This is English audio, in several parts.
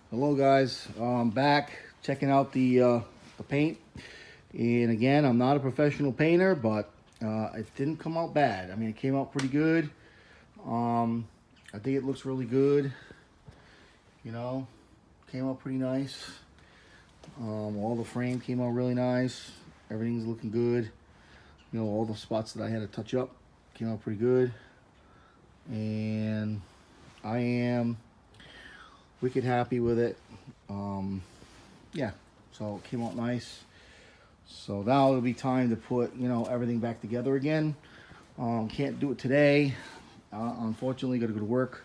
Hello guys, I'm back checking out the paint, and again, I'm not a professional painter, but it didn't come out bad. I mean, it came out pretty good. I think it looks really good. You know, came out pretty nice. All the frame came out really nice. Everything's looking good. You know, all the spots that I had to touch up came out pretty good, and I am wicked happy with it. Yeah, so it came out nice. So now it'll be time to put, everything back together again. Can't do it today. Unfortunately, got to go to work.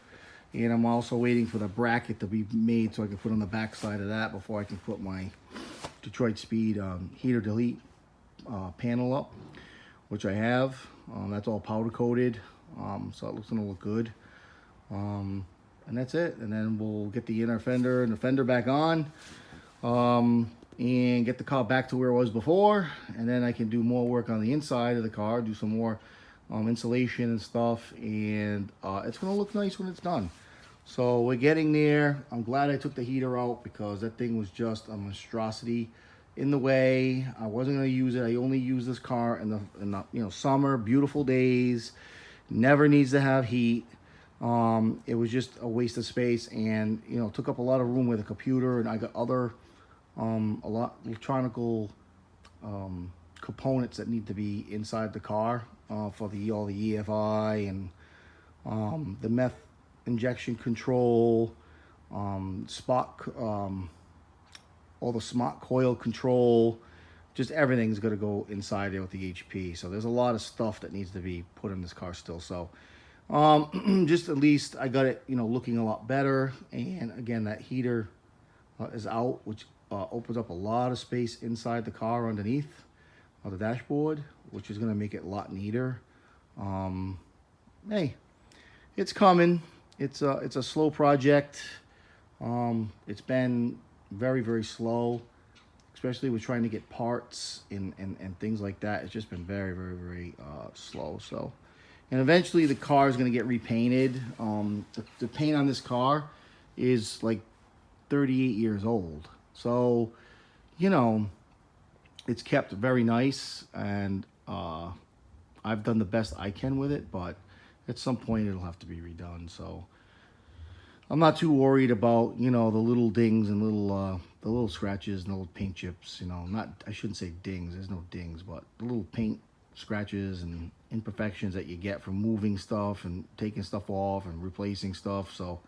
And I'm also waiting for the bracket to be made so I can put on the back side of that before I can put my Detroit Speed heater delete panel up, which I have. That's all powder coated, so it looks gonna look good. And that's it. And then we'll get the inner fender and the fender back on, and get the car back to where it was before. And then I can do more work on the inside of the car, do some more insulation and stuff, and it's gonna look nice when it's done. So we're getting there. I'm glad I took the heater out because that thing was just a monstrosity in the way. I wasn't gonna use it. I only use this car in the summer, beautiful days. Never needs to have heat. It was just a waste of space, and took up a lot of room with a computer, and I got other a lot electronical components that need to be inside the car for all the EFI and the meth injection control, spot all the smart coil control. Just everything's gonna go inside there with the HP. So there's a lot of stuff that needs to be put in this car still. So just at least I got it, looking a lot better. And again, that heater is out, which opens up a lot of space inside the car underneath the dashboard, which is going to make it a lot neater. Hey, it's coming. It's a slow project. It's been very, very slow, especially with trying to get parts and things like that. It's just been very, very, very slow. So, and eventually the car is going to get repainted. The paint on this car is like 38 years old. So, it's kept very nice, and I've done the best I can with it, but at some point it'll have to be redone. So I'm not too worried about, the little dings and the little scratches and little paint chips, I shouldn't say dings, there's no dings, but the little paint scratches and imperfections that you get from moving stuff and taking stuff off and replacing stuff. So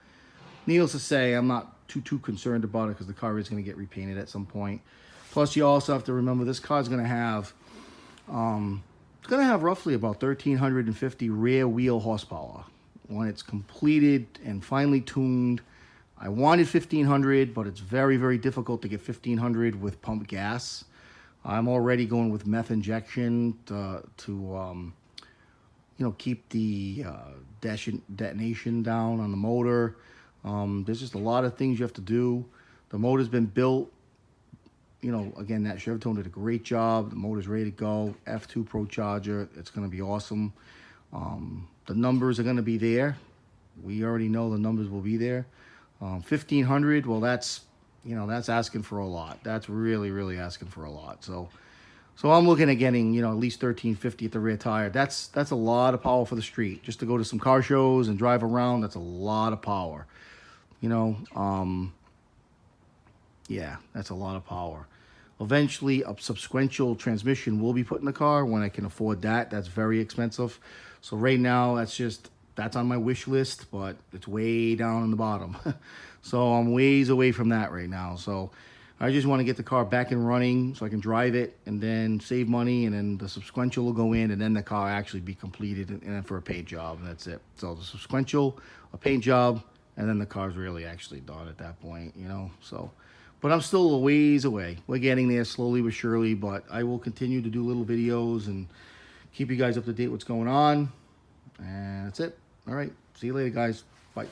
needless to say, I'm not too concerned about it because the car is going to get repainted at some point. Plus, you also have to remember this car is going to have roughly about 1,350 rear wheel horsepower when it's completed and finally tuned. I wanted 1,500, but it's very, very difficult to get 1,500 with pump gas. I'm already going with meth injection to keep the detonation down on the motor. There's just a lot of things you have to do. The motor's been built. Again, that Chevtone did a great job. The motor's ready to go. F2 Pro Charger. It's going to be awesome. The numbers are going to be there. We already know the numbers will be there. 1,500, well, that's asking for a lot. That's really, really asking for a lot. So I'm looking at getting, at least 1,350 at the rear tire. That's a lot of power for the street. Just to go to some car shows and drive around, that's a lot of power. Yeah, that's a lot of power. Eventually, a subsequential transmission will be put in the car when I can afford that. That's very expensive. So right now, that's on my wish list, but it's way down on the bottom. So I'm ways away from that right now. So I just want to get the car back and running so I can drive it and then save money, and then the subsequential will go in, and then the car actually be completed and then for a paint job, and that's it. So the subsequential, a paint job, and then the car's really actually done at that point, So, but I'm still a ways away. We're getting there slowly but surely, but I will continue to do little videos and keep you guys up to date what's going on. And that's it. All right. See you later, guys. Bye.